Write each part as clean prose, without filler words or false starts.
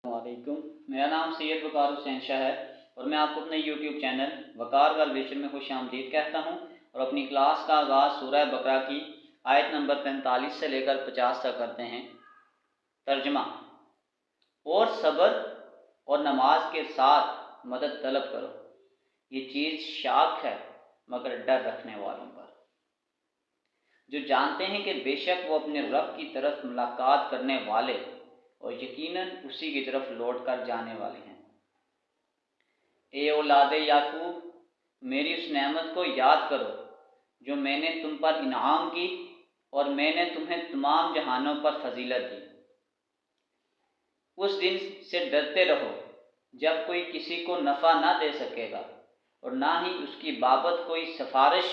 वालेकुम, मेरा नाम सैयद वकार हुसैन शाह है और मैं आपको अपने YouTube चैनल वकार वेलविशन में खुश आमदीद कहता हूँ और अपनी क्लास का आगाज़ सूरह बकरा की आयत नंबर 45 से लेकर 50 तक करते हैं। तर्जमा। और सब्र और नमाज के साथ मदद तलब करो, ये चीज़ शाक है मगर डर रखने वालों पर, जो जानते हैं कि बेशक वो अपने रब की तरफ मुलाकात करने वाले और यकीनन उसी की तरफ लौट कर जाने वाले हैं। ए औलादे याकूब, मेरी उस नेमत को याद करो जो मैंने तुम पर इनाम की और मैंने तुम्हें तमाम जहानों पर फजीलत दी। उस दिन से डरते रहो जब कोई किसी को नफ़ा ना दे सकेगा और ना ही उसकी बाबत कोई सिफारिश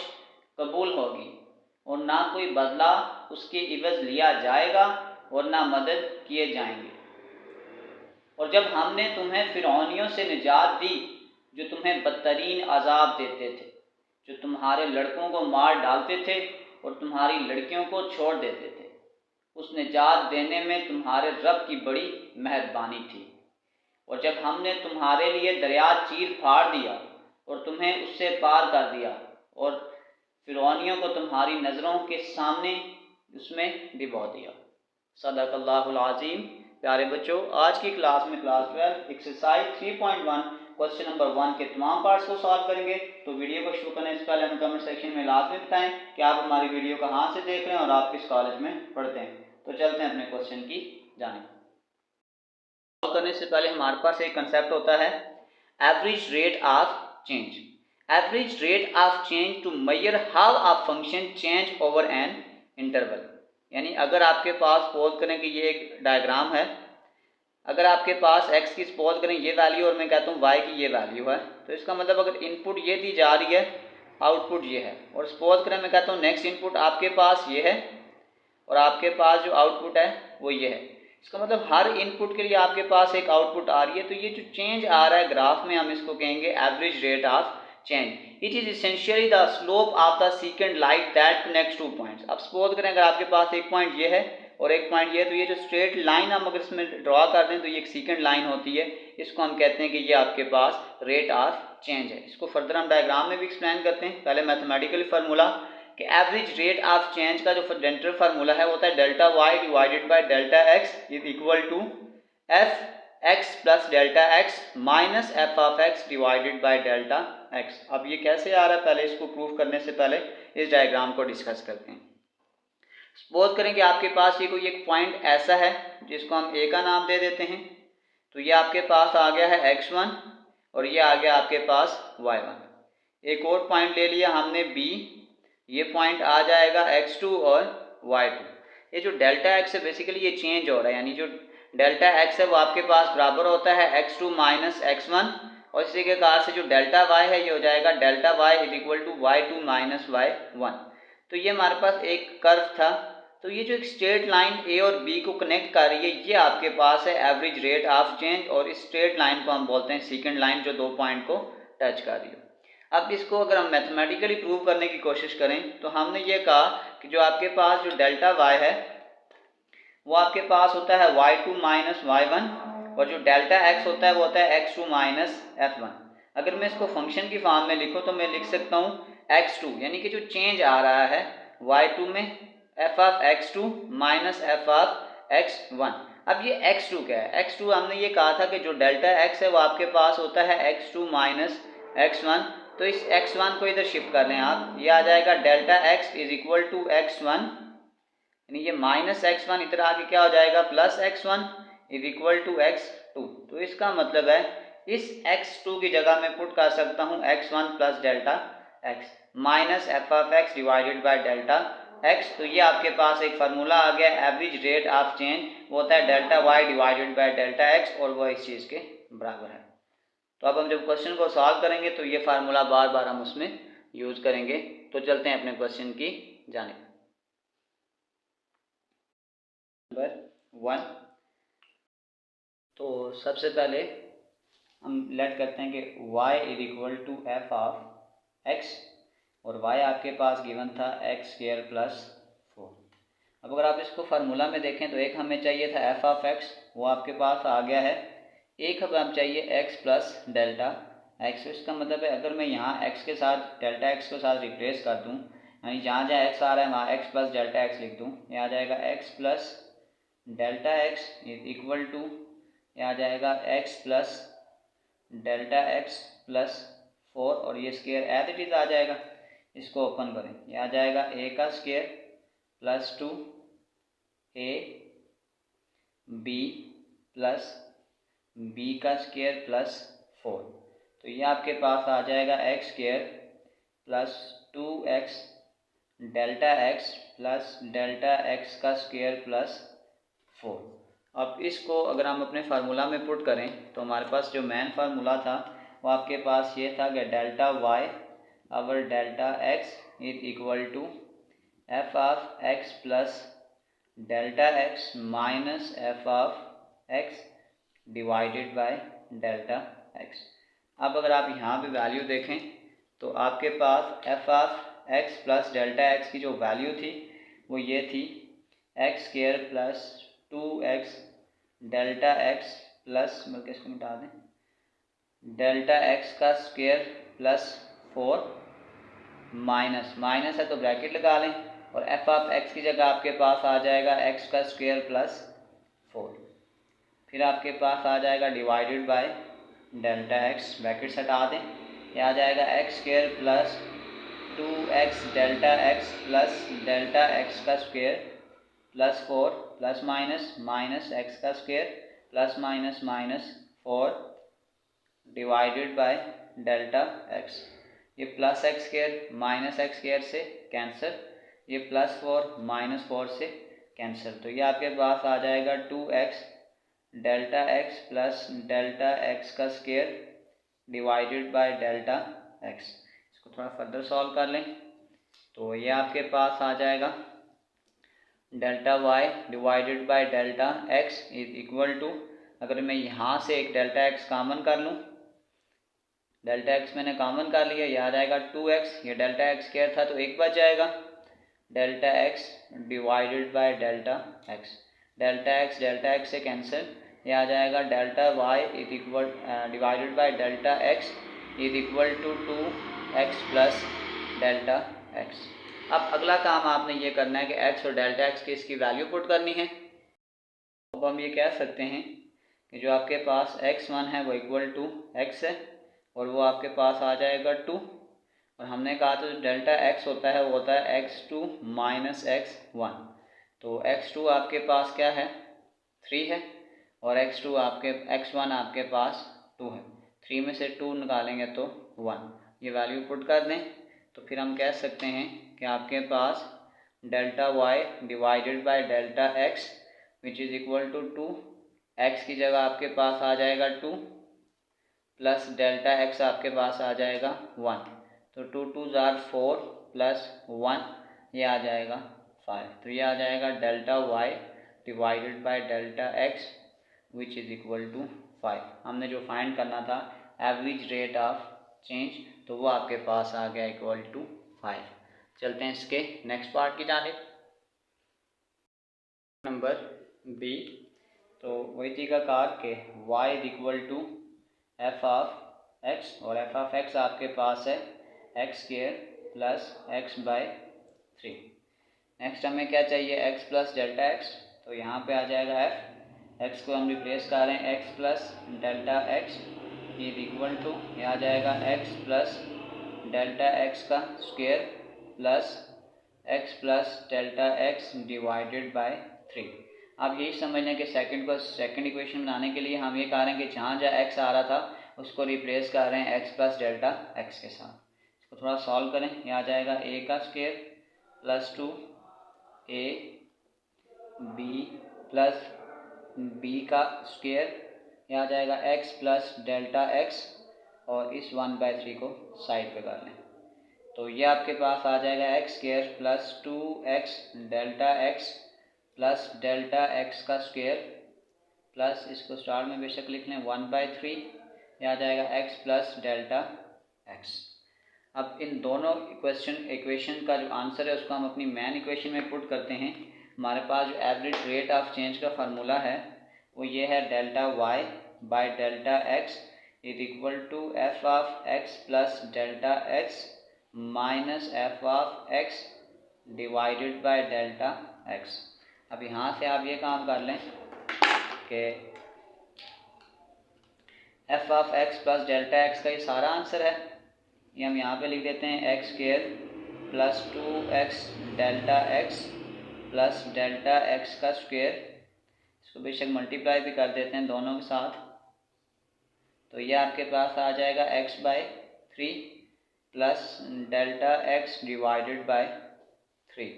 कबूल होगी और ना कोई बदला उसके इवज़ लिया जाएगा और ना मदद किए जाएंगे। और जब हमने तुम्हें फिरौनियों से निजात दी जो तुम्हें बदतरीन अजाब देते थे, जो तुम्हारे लड़कों को मार डालते थे और तुम्हारी लड़कियों को छोड़ देते थे, उस निजात देने में तुम्हारे रब की बड़ी मेहरबानी थी। और जब हमने तुम्हारे लिए दरिया चीर फाड़ दिया और तुम्हें उससे पार कर दिया और फिरौनियों को तुम्हारी नज़रों के सामने उसमें डिबो दिया। सदक़ल्लाहुल अज़ीम। प्यारे बच्चों, आज की क्लास में क्लास 12 एक्सरसाइज 3.1 क्वेश्चन नंबर 1 के तमाम पार्ट्स को सॉल्व करेंगे। तो वीडियो को शुरू करने से पहले हमें कमेंट सेक्शन में लाजमी बताएं कि आप हमारी वीडियो कहाँ से देख रहे हैं और आप किस कॉलेज में पढ़ते हैं। तो चलते हैं अपने क्वेश्चन की जानिब। सॉल्व करने से पहले हमारे पास एक कंसेप्ट होता है average rate of change. Average rate of change to measure how a function change over an interval. यानी अगर आपके पास सपोज करें कि ये एक डायग्राम है, अगर आपके पास x की सपोज करें ये वैल्यू और मैं कहता हूँ y की ये वैल्यू है, तो इसका मतलब अगर इनपुट ये दी जा रही है, आउटपुट ये है, और सपोज करें मैं कहता हूँ नेक्स्ट इनपुट आपके पास ये है और आपके पास जो आउटपुट है वो ये है। इसका मतलब हर इनपुट के लिए आपके पास एक आउटपुट आ रही है। तो ये जो चेंज आ रहा है ग्राफ में, हम इसको कहेंगे average rate of change. It is essentially the slope of the second line that connects two points. अब सपोज करें अगर आपके पास एक पॉइंट ये है और एक पॉइंट ये है, तो ये जो स्ट्रेट लाइन हम अगर इसमें ड्रॉ कर दें तो ये एक सेकेंड लाइन होती है। इसको हम कहते हैं कि ये आपके पास रेट ऑफ चेंज है। इसको फर्दर हम डायग्राम में भी एक्सप्लेन करते हैं। पहले मैथमेटिकली फार्मूला कि एवरेज रेट ऑफ चेंज का जो जनरल फार्मूला है वो होता है delta Y divided by delta x is equal to F X plus delta x minus F of x divided by delta x. अब ये कैसे आ रहा है, पहले इसको प्रूव करने से पहले इस डायग्राम को डिस्कस करते हैं। सपोज करें कि आपके पास ये कोई एक पॉइंट ऐसा है जिसको हम ए का नाम दे देते हैं। तो ये आपके पास आ गया है x1 और ये आ गया आपके पास y1। एक और पॉइंट ले लिया हमने b, ये पॉइंट आ जाएगा x2 और y2। ये जो डेल्टा x है बेसिकली ये चेंज हो रहा है, यानी जो डेल्टा x है वो आपके पास बराबर होता है x2 माइनस x1, और इसी के कारण से जो डेल्टा y है ये हो जाएगा delta y is equal to y2 माइनस y1। तो ये हमारे पास एक कर्व था। तो ये जो एक स्ट्रेट लाइन ए और बी को कनेक्ट कर रही है ये आपके पास है एवरेज रेट ऑफ चेंज, और इस स्ट्रेट लाइन को हम बोलते हैं सेकंड लाइन जो दो पॉइंट को टच कर रही है। अब इसको अगर हम मैथमेटिकली प्रूव करने की कोशिश करें तो हमने ये कहा कि जो आपके पास जो डेल्टा वाई है वो आपके पास होता है y2 माइनस y1, और जो डेल्टा x होता है वो होता है x2 माइनस f1। अगर मैं इसको फंक्शन की फॉर्म में लिखूँ तो मैं लिख सकता हूँ x2 यानी कि जो चेंज आ रहा है y2 में f of x2 minus f of x1। अब ये x2 क्या है? x2 हमने ये कहा था कि जो डेल्टा x है वो आपके पास होता है x2 माइनस x1। तो इस x1 को इधर शिफ्ट कर लें आप, ये आ जाएगा delta x is equal to x1, यानी ये माइनस x1 इधर आके क्या हो जाएगा plus x1 is equal to x2। तो इसका मतलब है इस x2 की जगह मैं पुट कर सकता हूँ x1 plus delta x minus F of x divided by delta x। तो ये आपके पास एक फार्मूला आ गया एवरेज रेट ऑफ चेंज, वो होता है delta y divided by delta x, और वह इस चीज़ के बराबर है। तो अब हम जब क्वेश्चन को सॉल्व करेंगे तो ये फार्मूला बार बार हम उसमें यूज़ करेंगे। तो चलते हैं अपने क्वेश्चन की जानिब। नंबर 1, तो सबसे पहले हम लेट करते हैं कि y is equal to F of x, और y आपके पास गिवन था एक्स स्क्वायर प्लस 4। अब अगर आप इसको फार्मूला में देखें तो एक हमें चाहिए था एफ ऑफ x, वो आपके पास आ गया है एक अब हम चाहिए एक्स प्लस डेल्टा एक्स। इसका मतलब है अगर मैं यहाँ एक्स के साथ डेल्टा एक्स के साथ रिप्लेस कर दूँ, यानी जहाँ जहाँ एक्स आ रहा है वहाँ एक्स प्लस डेल्टा एक्स लिख दूँ, ये आ जाएगा x plus delta x equal to, ये आ जाएगा x plus delta x plus 4 और ये स्क्वायर एज इट इज़ आ जाएगा। इसको ओपन करें, ये आ जाएगा ए का square plus 2 a b plus b का स्क्वायर प्लस 4। तो ये आपके पास आ जाएगा x square plus 2x delta x plus delta x का स्क्वायर प्लस 4। अब इसको अगर हम अपने फार्मूला में पुट करें तो हमारे पास जो मेन फार्मूला था वो आपके पास ये था कि delta Y over delta x is equal to F of x plus delta x minus F of x divided by delta x. अब अगर आप यहाँ पे वैल्यू देखें तो आपके पास F of x plus delta X की जो वैल्यू थी वो ये थी X square plus 2x delta x plus, बल्कि इसको मिटा दें, डेल्टा एक्स का स्क्वायर प्लस 4 माइनस माइनस है तो ब्रैकेट लगा लें, और एफ ऑफ एक्स की जगह आपके पास आ जाएगा एक्स का स्क्वायर प्लस 4। फिर आपके पास आ जाएगा divided by delta X, bracket हटा दें, ये आ जाएगा x square plus 2x delta x plus delta x का square plus 4 plus minus minus X का square plus minus minus 4 divided by delta x. ये plus X square minus X square से cancel, ये प्लस 4 माइनस 4 से cancel. तो ये आपके पास आ जाएगा 2x delta x plus delta x का square divided by delta X. इसको थोड़ा फर्दर सॉल्व कर लें तो ये आपके पास आ जाएगा delta Y divided by delta x is equal to, अगर मैं यहाँ से एक डेल्टा एक्स कॉमन कर लूँ, डेल्टा एक्स मैंने कॉमन कर लिया, ये आ जाएगा 2x, ये डेल्टा एक्स स्क्वायर था तो एक बच जाएगा, delta x divided by delta x, delta x से कैंसिल, ये आ जाएगा delta y is equal divided by delta x is equal to 2x plus delta x. अब अगला काम आपने ये करना है कि x और डेल्टा एक्स की इसकी वैल्यू पुट करनी है। अब हम ये कह सकते हैं कि जो आपके पास x1 है वो इक्वल टू x है और वो आपके पास आ जाएगा 2, और हमने कहा था जो डेल्टा x होता है वो होता है x2 माइनस x1। तो x2 आपके पास क्या है 3 है और x1 आपके पास 2 है, 3 में से 2 निकालेंगे तो 1, ये वैल्यू पुट कर दें तो फिर हम कह सकते हैं कि आपके पास delta Y divided by delta x which is equal to 2, x की जगह आपके पास आ जाएगा 2 प्लस डेल्टा एक्स आपके पास आ जाएगा 1, तो 2 2 आर 4 प्लस 1 ये आ जाएगा 5। तो ये आ जाएगा delta Y divided by delta x which is equal to 5। हमने जो फाइंड करना था एवरेज रेट ऑफ चेंज, तो वो आपके पास आ गया इक्वल टू 5। चलते हैं इसके नेक्स्ट पार्ट की जानिब, नंबर बी। तो वही तरीक़ाकार के y is equal to F of x, और एफ ऑफ एक्स आपके पास है x square plus x by 3। Next हमें क्या चाहिए x प्लस डेल्टा एक्स, तो यहाँ पे आ जाएगा f, x को हम रिप्लेस कर रहे हैं x plus delta x is equal to, ये आ जाएगा x प्लस डेल्टा एक्स का square plus x plus delta x divided by 3। अब यही समझने के सेकंड इक्वेशन बनाने के लिए हम ये कह रहे हैं कि जहाँ जहाँ x आ रहा था उसको रिप्लेस कर रहे हैं x प्लस डेल्टा एक्स के साथ। इसको थोड़ा सॉल्व करें, ये आ जाएगा a का square plus 2 a b plus b का स्क्वायर, ये आ जाएगा x प्लस डेल्टा एक्स, और इस 1/3 को साइड पे कर लें तो ये आपके पास आ जाएगा x square plus 2x delta x plus delta x का स्क्वायर प्लस, इसको स्टार में बेशक लिख लें 1/3, ये आ जाएगा x प्लस डेल्टा एक्स। अब इन दोनों इक्वेशन का जो आंसर है उसको हम अपनी मेन इक्वेशन में पुट करते हैं। हमारे पास जो एवरेज रेट ऑफ चेंज का फार्मूला है वो ये है delta y by delta x is equal to F of x plus delta x minus F of x divided by delta x. अब यहाँ से आप ये काम कर लें कि f of x plus delta x का ये सारा आंसर है, ये हम यहाँ पे लिख देते हैं x square plus 2x delta x plus delta x का स्क्वायर। इसको बेशक मल्टीप्लाई भी कर देते हैं दोनों के साथ, तो ये आपके पास आ जाएगा x/3 plus delta x divided by 3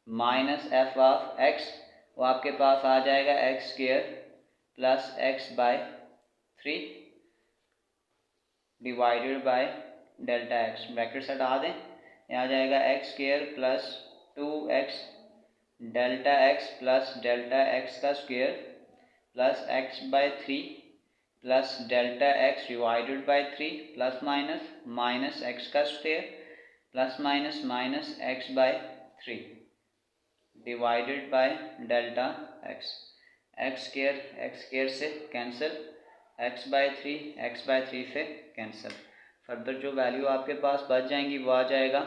minus F of X, वो आपके पास आ जाएगा x square plus x/3 divided by delta X. Bracket से हटा दें, ये आ जाएगा x square plus 2x delta x plus delta x का square plus x/3 plus delta x divided by 3 plus minus minus X का square plus minus minus x/3 divided by delta X. X square से cancel, x/3 से cancel. Further जो value आपके पास बच जाएंगी वो आ जाएगा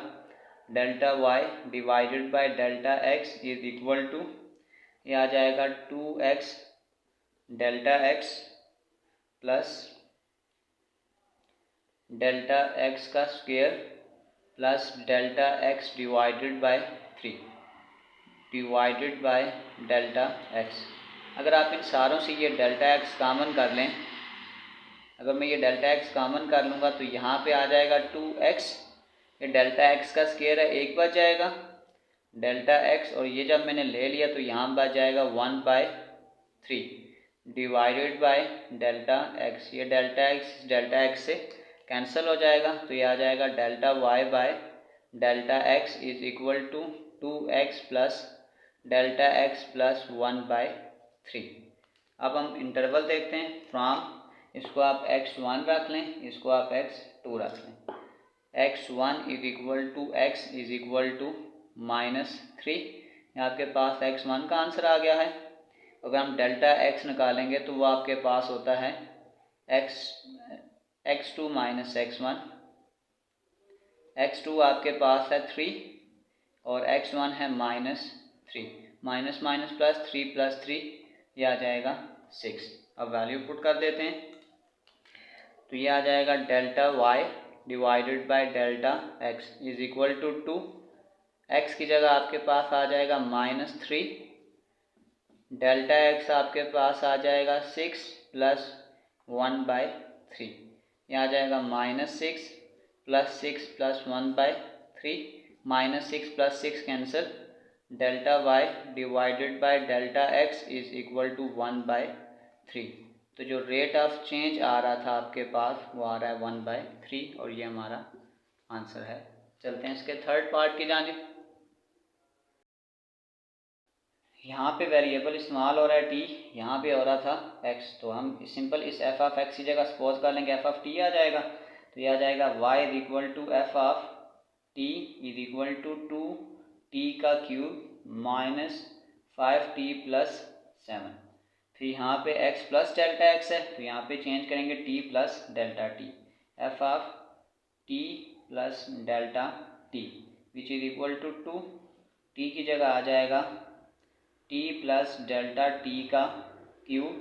delta Y divided by delta x is equal to, ये आ जाएगा 2x delta x plus delta x का square plus delta x divided by 3 divided by delta X. अगर आप इन सारों से ये डेल्टा एक्स कॉमन कर लें, अगर मैं ये डेल्टा एक्स कॉमन कर लूँगा तो यहाँ पे आ जाएगा 2x, ये डेल्टा एक्स का स्क्वायर है, एक बच जाएगा डेल्टा एक्स, और ये जब मैंने ले लिया तो यहाँ बच जाएगा 1/3 डिवाइडेड बाय डेल्टा एक्स। ये डेल्टा एक्स से कैंसिल हो जाएगा, तो ये आ जाएगा delta y by delta x is equal to 2x plus delta x plus 1/3। अब हम इंटरवल देखते हैं फ्रॉम, इसको आप x1 रख लें, इसको आप x2 रख लें। x1 is equal to x is equal to -3, आपके पास x1 का आंसर आ गया है। अगर हम डेल्टा x निकालेंगे तो वो आपके पास होता है x2 माइनस x1, x2 आपके पास है 3 और x1 है -3, माइनस माइनस प्लस 3 प्लस 3, ये आ जाएगा 6। अब वैल्यू पुट कर देते हैं, तो ये आ जाएगा delta Y divided by delta x is equal to 2, x की जगह आपके पास आ जाएगा -3, डेल्टा एक्स आपके पास आ जाएगा 6 प्लस 1/3, ये आ जाएगा -6 plus 6 plus 1/3, -6 plus 6 cancel, delta Y divided by delta x is equal to 1/3। तो जो रेट ऑफ चेंज आ रहा था आपके पास वो आ रहा है 1/3, और ये हमारा आंसर है। चलते हैं इसके थर्ड पार्ट की जानिब। यहाँ पे वेरिएबल इस्तेमाल हो रहा है t, यहाँ पे हो रहा था x, तो हम सिंपल इस f ऑफ x की जगह सपोज कर लेंगे f ऑफ t आ जाएगा, तो ये आ जाएगा y is equal to F of t is equal to 2t का क्यूब माइनस 5t प्लस 7। फिर यहाँ पे x प्लस डेल्टा x है, तो यहाँ पे चेंज करेंगे t plus delta t, f of t plus delta t which is equal to 2, t की जगह आ जाएगा t प्लस डेल्टा t का क्यूब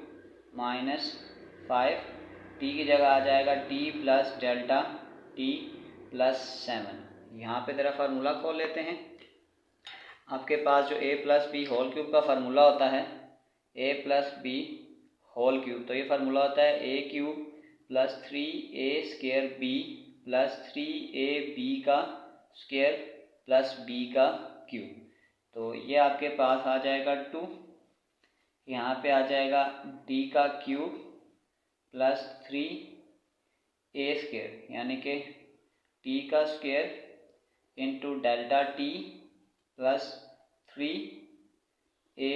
माइनस 5, t की जगह आ जाएगा t plus delta t plus 7। यहाँ पे ज़रा फार्मूला खोल लेते हैं। आपके पास जो a plus b whole cube का फार्मूला होता है, a plus b whole cube, तो ये फार्मूला होता है a cube plus 3a square b plus 3ab का स्क्वायर प्लस b का क्यूब। तो ये आपके पास आ जाएगा 2, यहाँ पे आ जाएगा d का क्यूब प्लस 3a स्क्वायर, यानी कि t का square into delta t plus 3a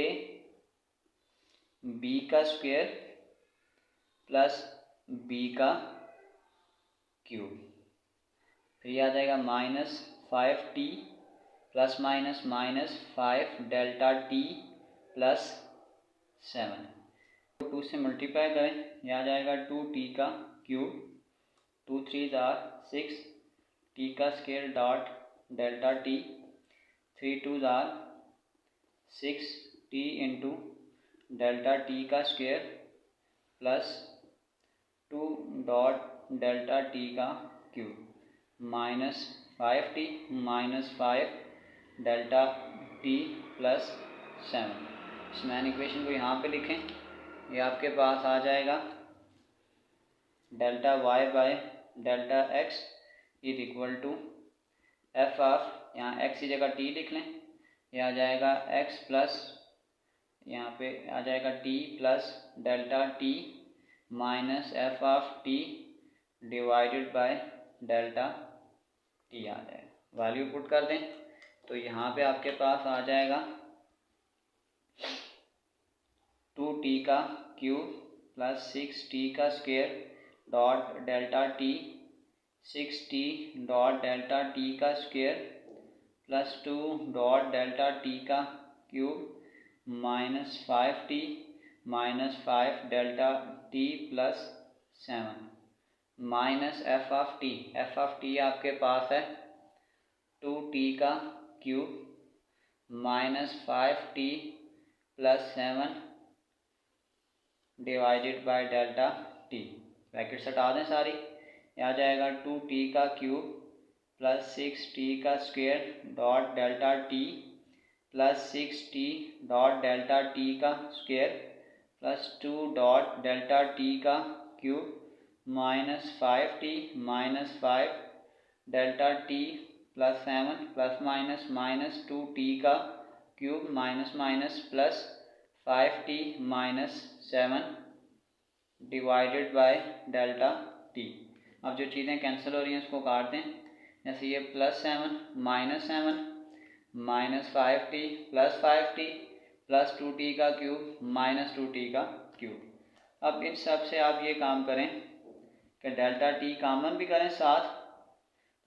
b का स्क्वायर प्लस b का क्यूब। फिर यह आ जाएगा -5t plus minus -5 delta t plus 7। 2 से मल्टीप्लाई करें, यह आ जाएगा 2t का क्यूब, 2 3 6 t का square dot delta t, 3 2 6 t into delta t का square plus 2 dot delta t का cube minus 5t minus 5 delta t plus 7। इस मैन इक्वेशन को यहाँ पे लिखें, ये आपके पास आ जाएगा delta y by delta x is equal to F of, यहाँ एक्स की जगह टी लिख लें, यह आ जाएगा एक्स प्लस यहाँ पे आ जाएगा T plus delta T minus F of T divided by delta T आ जाएगा। वैल्यू पुट कर दें तो यहाँ पे आपके पास आ जाएगा 2t का क्यूब प्लस 6t का square dot delta T, 6t dot delta T का square plus 2 dot delta T का cube minus 5t minus 5 delta T plus 7 minus F of T आपके पास है 2t का cube minus 5t plus 7 divided by delta T. Brackets हटा दें सारी, यह आ जाएगा 2t का क्यूब प्लस 6t का square dot delta T plus 6t dot delta T का square plus 2 dot delta T का cube minus 5t minus 5 delta T plus 7 plus minus minus 2t का cube minus minus plus 5t minus 7 divided by delta T. अब जो चीज़ें cancel हो रही हैं उसको काट दें, जैसे ये plus 7 minus 7 minus 5t plus 2t का क्यूब माइनस 2t का क्यूब। अब इन सब से आप ये काम करें कि डेल्टा टी कॉमन भी करें साथ,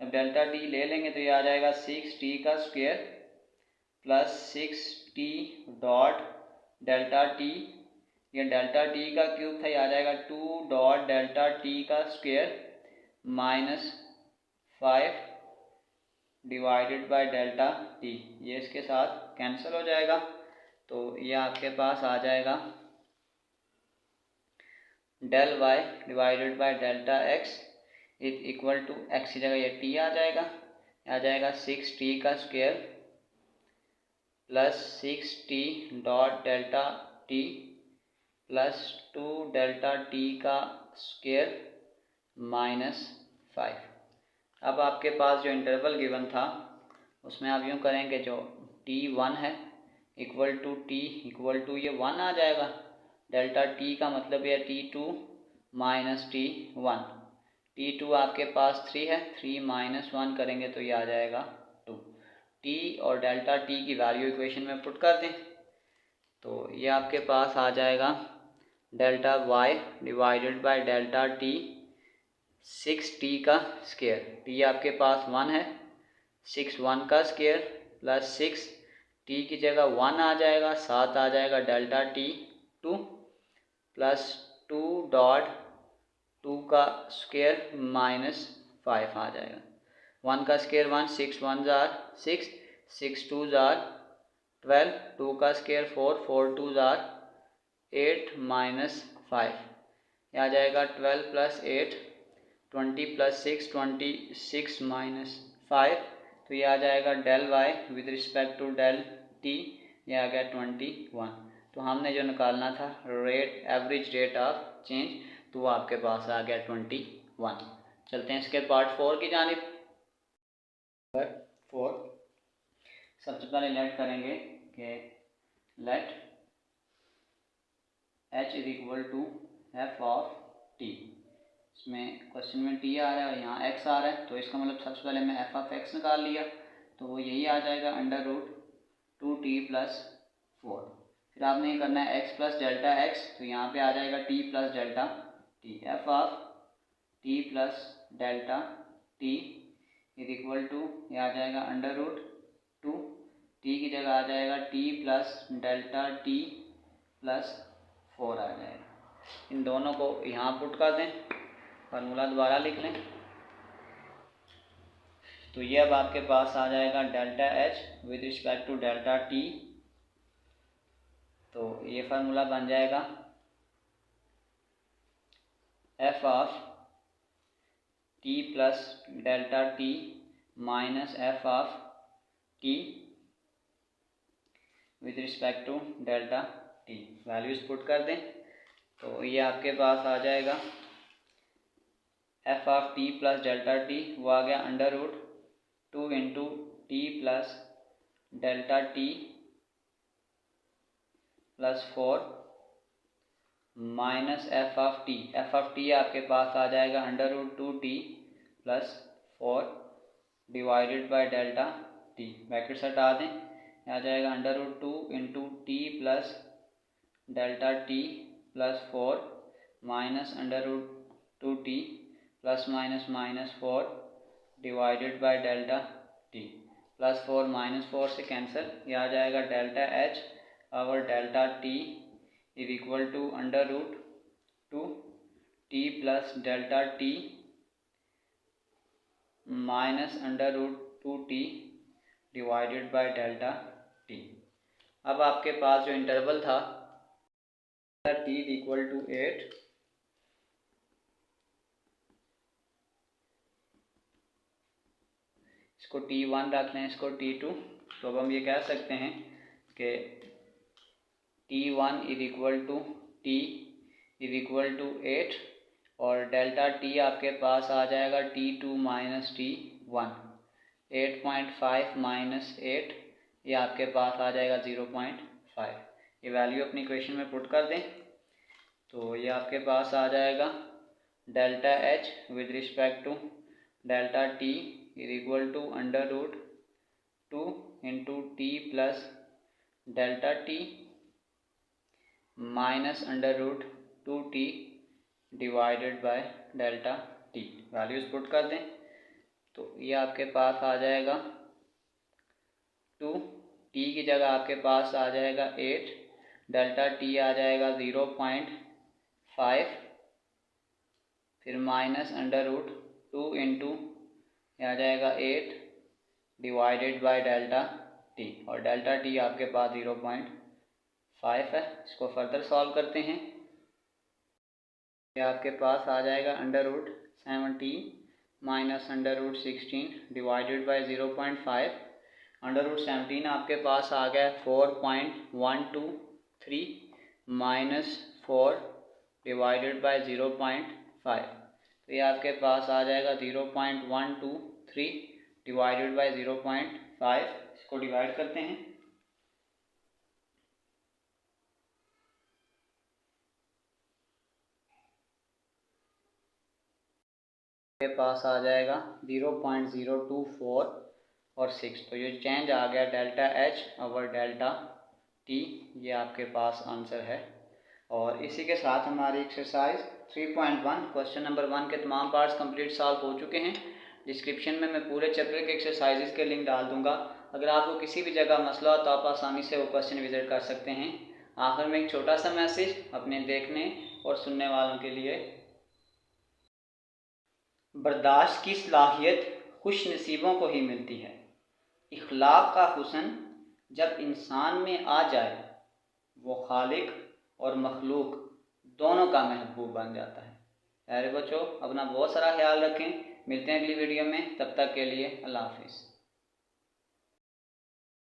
अब डेल्टा टी ले लेंगे तो ये आ जाएगा 6t का square plus 6t dot delta T, ये डेल्टा टी का क्यूब था, ये आ जाएगा 2 डॉट डेल्टा टी का square minus 5 divided by delta T. ये इसके साथ कैंसिल हो जाएगा तो ये आपके पास आ जाएगा del y divided by delta x is equal to x की जगह ये टी आ जाएगा 6t का square plus 6t dot delta T plus 2 delta T का स्क्वायर माइनस 5। अब आपके पास जो इंटरवल गिवन था उसमें आप यूँ करेंगे, जो t1 है equal to t equal to ये 1 आ जाएगा, डेल्टा टी का मतलब है t2 माइनस t1, t2 आपके पास 3 है, 3 माइनस 1 करेंगे तो ये आ जाएगा 2। t और डेल्टा t की वैल्यू इक्वेशन में पुट कर दें तो ये आपके पास आ जाएगा delta y divided by delta t 6t का स्क्वायर, t आपके पास 1 है, 6 1 का स्क्वायर प्लस 6 t की जगह 1 आ जाएगा, साथ आ जाएगा डेल्टा t 2 प्लस 2 डॉट 2 का स्क्वायर माइनस 5 आ जाएगा, 1 का स्क्वायर 1, 6 1 जार 6, 6 2 जार 12, 2 का स्क्वायर 4, 4 2 जार 8 माइनस 5, यह आ जाएगा 12 प्लस 8 20 प्लस 6 26 माइनस 5, तो ये आ जाएगा del y with respect to del t, ये आ गया 21। तो हमने जो निकालना था rate, average rate of change, तो वो आपके पास आ गया 21। चलते हैं इसके पार्ट 4 की जानिब। 4 सबसे पहले लेट करेंगे कि let h is equal to F of t. इसमें क्वेश्चन में t आ रहा है और यहाँ x आ रहा है, तो इसका मतलब सबसे पहले मैं एफ ऑफ x निकाल लिया तो वो यही आ जाएगा अंडर रूट 2t प्लस 4। फिर आपने ये करना है x प्लस डेल्टा x, तो यहाँ पे आ जाएगा t plus delta t, f of t plus delta t is equal to, ये आ जाएगा अंडर रूट 2, t की जगह आ जाएगा t plus delta t plus 4 आ जाएगा। इन दोनों को यहाँ पुट कर दें, फार्मूला दोबारा लिख लें। तो ये अब आपके पास आ जाएगा delta h with respect to delta t. तो ये फार्मूला बन जाएगा f of t plus delta T minus F of t with respect to delta t. Values put कर दें तो ये आपके पास आ जाएगा f of t plus delta t, वो आ गया under root 2 into t plus delta T plus 4 minus F of t. F of T आपके पास आ जाएगा under root 2t plus 4 divided by delta T. Brackets हटा दें, आ जाएगा under root 2 into t plus delta T plus 4 minus under root 2t plus minus minus 4 divided by delta T. Plus 4 minus 4 से cancel, ये आ जाएगा delta h और delta t is equal to under root 2t plus delta T minus under root 2t divided by delta T. अब आपके पास जो interval था t इज इक्वल टू 8, इसको t1 रख लें, इसको t2। तो अब हम ये कह सकते हैं कि t1 is equal to t is equal to 8 और डेल्टा t आपके पास आ जाएगा t2 माइनस t1। 8.5 माइनस 8 ये आपके पास आ जाएगा 0.5। ये वैल्यू अपनी इक्वेशन में पुट कर दें तो ये आपके पास आ जाएगा delta h with respect to delta t is equal to under root 2 into t plus delta T minus under root 2t divided by delta t. Values put कर दें तो ये आपके पास आ जाएगा 2, t की जगह आपके पास आ जाएगा 8, डेल्टा t आ जाएगा 0.5, फिर माइनस अंडर रूट 2 इंटू आ जाएगा 8 डिवाइडेड बाय डेल्टा टी और डेल्टा टी आपके पास 0.5 है। इसको फर्दर सॉल्व करते हैं, ये आपके पास आ जाएगा under root 17 minus under root 16 divided by 0.5। Under root 17 आपके पास आ गया 4.123 माइनस 4 डिवाइडेड बाय 0.5। तो ये आपके पास आ जाएगा 0.123 डिवाइडेड बाय 0.5। इसको डिवाइड करते हैं, के पास आ जाएगा 0.024 और 6। तो ये चेंज आ गया delta H over delta T, ये आपके पास आंसर है। और इसी के साथ हमारी एक्सरसाइज 3.1 क्वेश्चन नंबर 1 के तमाम पार्ट्स कंप्लीट सॉल्व हो चुके हैं। डिस्क्रिप्शन में मैं पूरे चैप्टर के एक्सरसाइजेस के लिंक डाल दूंगा। अगर आपको किसी भी जगह मसला हो तो आप आसानी से वो क्वेश्चन विजिट कर सकते हैं। आखिर में एक छोटा सा मैसेज अपने देखने और सुनने वालों के लिए, बर्दाश्त की सलाहियत खुश नसीबों को ही मिलती है। इखलाक का हुस्न जब इंसान में आ जाए वो खालिक और मखलूक दोनों का महबूब बन जाता है। प्यारे बच्चों, अपना बहुत सारा ख्याल रखें। मिलते हैं अगली वीडियो में, तब तक के लिए अल्लाह हाफिज़।